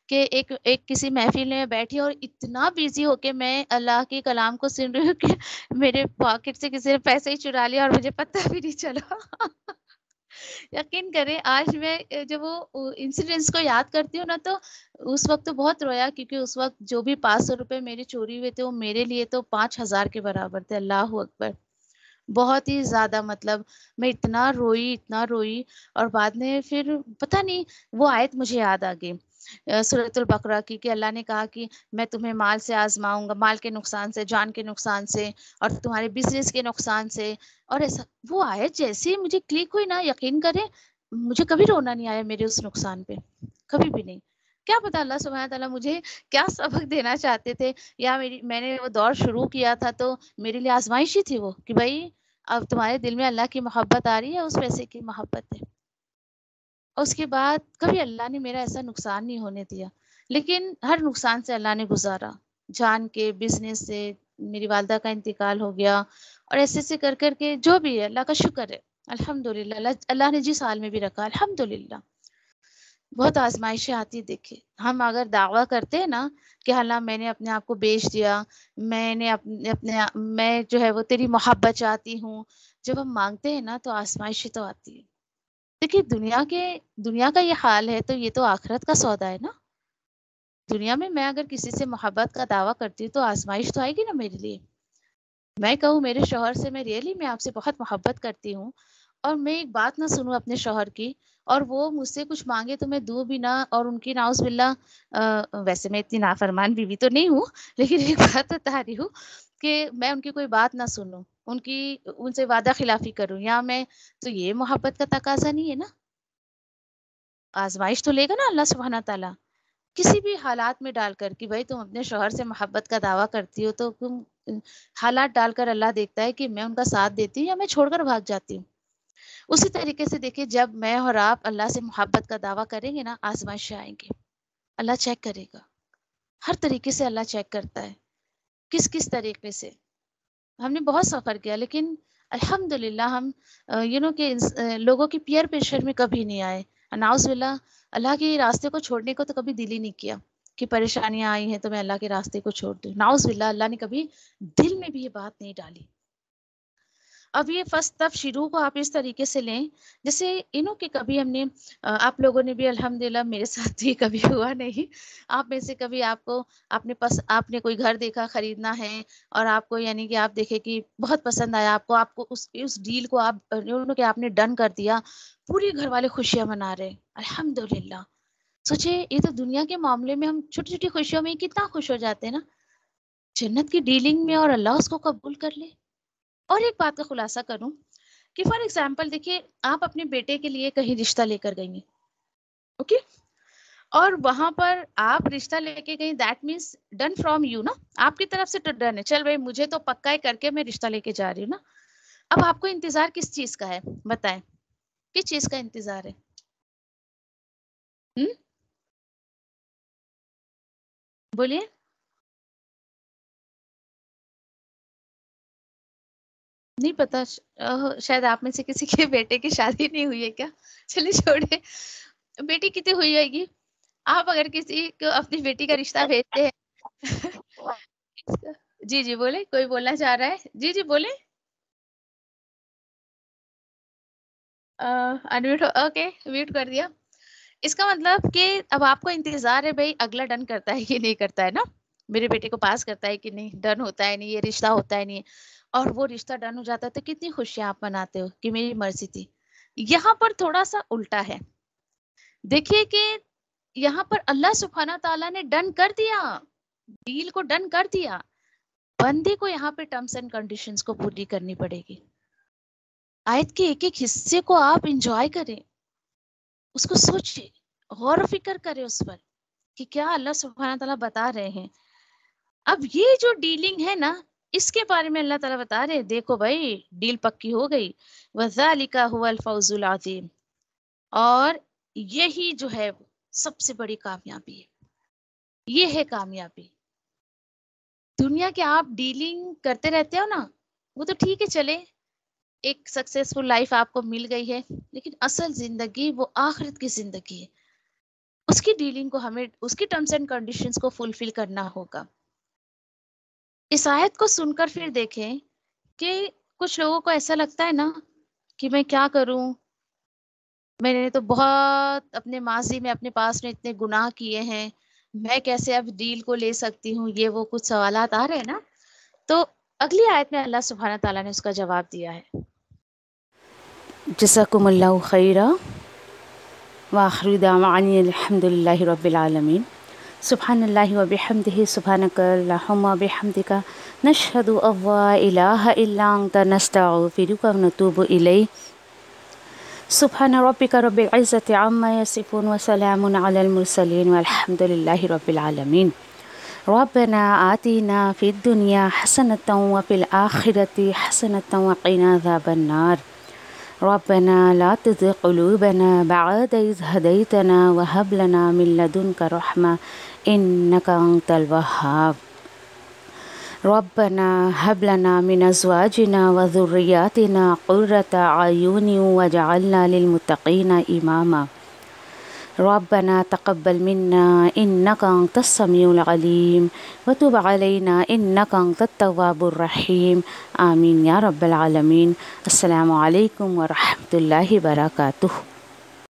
کہ ایک کسی محفل میں بیٹھی اور اتنا بیزی ہو کے میں اللہ کے کلام کو سن رہی ہوں کہ میرے پاکٹ سے کسی نے پیسے ہی چرا لیا اور مجھے پتہ بھی نہیں چلا. یقین کریں آج میں جب وہ انسیڈنٹس کو یاد کرتی ہوں نا، تو اس وقت تو بہت رویا، کیونکہ اس وقت جو بھی 500 روپے میرے چوری ہوئے تھے وہ میرے لیے تو 5,000 کے برابر تھے. اللہ اکبر، بہت ہی زیادہ. مطلب میں اتنا روئی. اور بعد میں پھر پتہ نہیں وہ آیت مجھے یاد آ گئی سورۃ البقرہ کی، کہ اللہ نے کہا کہ میں تمہیں مال سے آزماؤں گا، مال کے نقصان سے، جان کے نقصان سے، اور تمہارے بزنس کے نقصان سے. اور ایسا وہ آیت جیسے ہی مجھے کلک ہوئی نا، یقین کریں مجھے کبھی رونا نہیں آیا میرے اس نقصان پہ، کبھی بھی نہیں. کیا پتا اللہ سبحانہ تعالیٰ مجھے کیا سبق دینا چاہتے تھے، یا میں نے وہ دور شروع کیا تھا تو میرے لیے آزمائش ہی تھی وہ، کہ بھائی اب تمہارے دل میں اللہ کی محبت آ رہی ہے، اس پیسے کی محبت ہے. اور اس کے بعد کبھی اللہ نے میرا ایسا نقصان نہیں ہونے دیا. لیکن ہر نقصان سے اللہ نے گزارا، جان کے، بزنس سے، میری والدہ کا انتقال ہو گیا، اور ایسے ایسے کر کر کے جو بھی ہے اللہ کا شکر ہے الحمدللہ. اللہ نے جس حال میں بھی رکھا الحمدللہ. بہت آزمائشیں آتی. دیکھے ہم اگر دعویٰ کرتے ہیں نا کہ اللہ میں نے اپنے آپ کو بیچ دیا، میں نے میں جو ہے وہ تیری محبت چاہتی ہوں، جب ہم مانگتے ہیں نا تو آزمائشیں تو آتی ہے. دیکھیے دنیا کا یہ حال ہے تو یہ تو آخرت کا سودا ہے نا. دنیا میں اگر کسی سے محبت کا دعویٰ کرتی ہوں تو آزمائش تو آئے گی نا میرے لیے. میں کہوں میرے شوہر سے میں آپ سے بہت محبت کرتی ہوں، اور میں ایک بات نہ سنوں اپنے شوہر کی، اور وہ مجھ سے کچھ مانگے تو میں دوں بھی نہ، اور ان کی نعوذ باللہ ویسے میں اتنی نافرمان بیوی تو نہیں ہوں، لیکن ایک بات بتا رہی ہوں کہ میں ان کی کوئی بات نہ سنوں، ان سے وعدہ خلافی کروں، یا میں تو یہ محبت کا تقاضا نہیں ہے نا. آزمائش تو لے گا نا اللہ سبحانہ تعالیٰ. کسی بھی حالات میں ڈال کر کہ بھائی تم اپنے شوہر سے محبت کا دعویٰ کرتی ہو تو تم حالات ڈال کر اللہ دیکھتا ہے کہ میں ان کا ساتھ دیتی ہوں یا میں چھوڑ کر بھاگ جاتی ہوں. اسی طریقے سے دیکھیے جب میں اور آپ اللہ سے محبت کا دعویٰ کریں گے نا آزمائشیں آئیں گے, اللہ چیک کرے گا. ہر طریقے سے اللہ چیک کرتا ہے, کس طریقے سے. ہم نے بہت سفر کیا لیکن الحمدللہ ہم کہ لوگوں کی پیئر پریشر میں کبھی نہیں آئے. نعوذ باللہ اللہ کے راستے کو چھوڑنے کو تو کبھی دل ہی نہیں کیا کہ پریشانیاں آئی ہیں تو میں اللہ کے راستے کو چھوڑ دوں. نعوذ باللہ اللہ نے کبھی دل میں بھی یہ بات نہیں ڈالی. اب یہ فرسٹ تب شروع کو آپ اس طریقے سے لیں جیسے کہ کبھی ہم نے آپ لوگوں نے بھی الحمدللہ, میرے ساتھ بھی کبھی ہوا نہیں, آپ میں سے کبھی آپ نے کوئی گھر دیکھا خریدنا ہے اور آپ کو یعنی کہ آپ دیکھیں کہ بہت پسند آیا آپ کو اس ڈیل کو آپ نے ڈن کر دیا, پورے گھر والے خوشیاں منا رہے الحمدللہ. سوچے یہ تو دنیا کے معاملے میں ہم چھوٹی چھوٹی خوشیوں میں کتنا خوش ہو جاتے ہیں نا, جنت کی ڈیلنگ میں اور اللہ اس کو قبول کر لے. اور ایک بات کا خلاصہ کروں کہ فار ایگزامپل دیکھیے آپ اپنے بیٹے کے لیے کہیں رشتہ لے کر گئی ہیں, اوکے, اور وہاں پر آپ رشتہ لے کے گئی, that means done from you نا, آپ کی طرف سے تو ڈن ہے, چل بھائی مجھے تو پکا ہے کر کے میں رشتہ لے کے جا رہی ہوں نا. اب آپ کو انتظار کس چیز کا ہے بتائیں, کس چیز کا انتظار ہے؟ بولیے. نہیں پتا, شاید آپ میں سے کسی کے بیٹے کی شادی نہیں ہوئی ہے کیا؟ چلیے چھوڑے, بیٹی کتنی ہوئی ہوئے گی. آپ اگر کسی کو اپنی بیٹی کا رشتہ بھیجتے ہیں جی بولے, کوئی بولنا چاہ رہا ہے؟ جی بولے. انمیوٹ اوکے, میوٹ کر دیا. اس کا مطلب کہ اب آپ کو انتظار ہے بھائی اگلا ڈن کرتا ہے کہ نہیں کرتا ہے نا, میرے بیٹے کو پاس کرتا ہے کہ نہیں, ڈن ہوتا ہے نہیں, یہ رشتہ ہوتا ہے نہیں, اور وہ رشتہ ڈن ہو جاتا ہے تو کتنی خوشیاں آپ مناتے ہو کہ میری مرضی تھی. یہاں پر تھوڑا سا الٹا ہے, دیکھیے کہ یہاں پر اللہ سبحانہ تعالیٰ نے ڈن کر دیا, ڈیل کو ڈن کر دیا, بندے کو یہاں پہ ٹرمز اینڈ کنڈیشنز کو پوری کرنی پڑے گی. آیت کے ایک ایک حصے کو آپ انجوائے کریں, اس کو سوچیں, غور و فکر کریں اس پر کہ کیا اللہ سبحانہ تعالیٰ بتا رہے ہیں. اب یہ جو ڈیلنگ ہے نا اس کے بارے میں اللہ تعالیٰ بتا رہے ہیں, دیکھو بھائی ڈیل پکی ہو گئی, وَذَلِكَ هُوَ الْفَوْزُ الْعَظِيمُ, اور یہی جو ہے سب سے بڑی کامیابی ہے. یہ ہے کامیابی. دنیا کے آپ ڈیلنگ کرتے رہتے ہو نا, وہ تو ٹھیک ہے, چلے ایک سکسیسفل لائف آپ کو مل گئی ہے, لیکن اصل زندگی وہ آخرت کی زندگی ہے. اس کی ڈیلنگ کو ہمیں اس کی ٹرمز اینڈ کنڈیشنز کو فلفل کرنا ہوگا. اس آیت کو سن کر پھر دیکھیں کہ کچھ لوگوں کو ایسا لگتا ہے نا کہ میں کیا کروں, میں نے تو بہت اپنے ماضی میں اپنے پاس میں اتنے گناہ کیے ہیں, میں کیسے اب ڈیل کو لے سکتی ہوں, یہ وہ کچھ سوالات آ رہے ہیں نا. تو اگلی آیت میں اللہ سبحانہ تعالیٰ نے اس کا جواب دیا ہے. جزاکم اللہ خیرا وآخر دعوانا الحمد للہ رب العالمین. سبحان اللہ و بحمدہ, سبحانک اللہم و بحمدک, نشہد ان لا الہ الا انت, نستغفرک و نتوب الیک. سبحان ربک رب العزة عما یصفون وسلام علی المرسلین والحمد للہ رب العالمین. ربنا آتنا فی الدنیا حسنة وفی الآخرة حسنة وقنا عذاب النار. ربنا لا تزغ قلوبنا بعد إذ هديتنا وهب لنا من لدنك رحمة إنك أنت الوهاب. ربنا هب لنا من أزواجنا وذرياتنا قرة أعين واجعلنا للمتقين إماما. ربنا تقبل منا إنك أنت السميع العليم وتب علينا إنك أنت التواب الرحيم. آمين يا رب العالمين. السلام عليكم ورحمة الله وبركاته.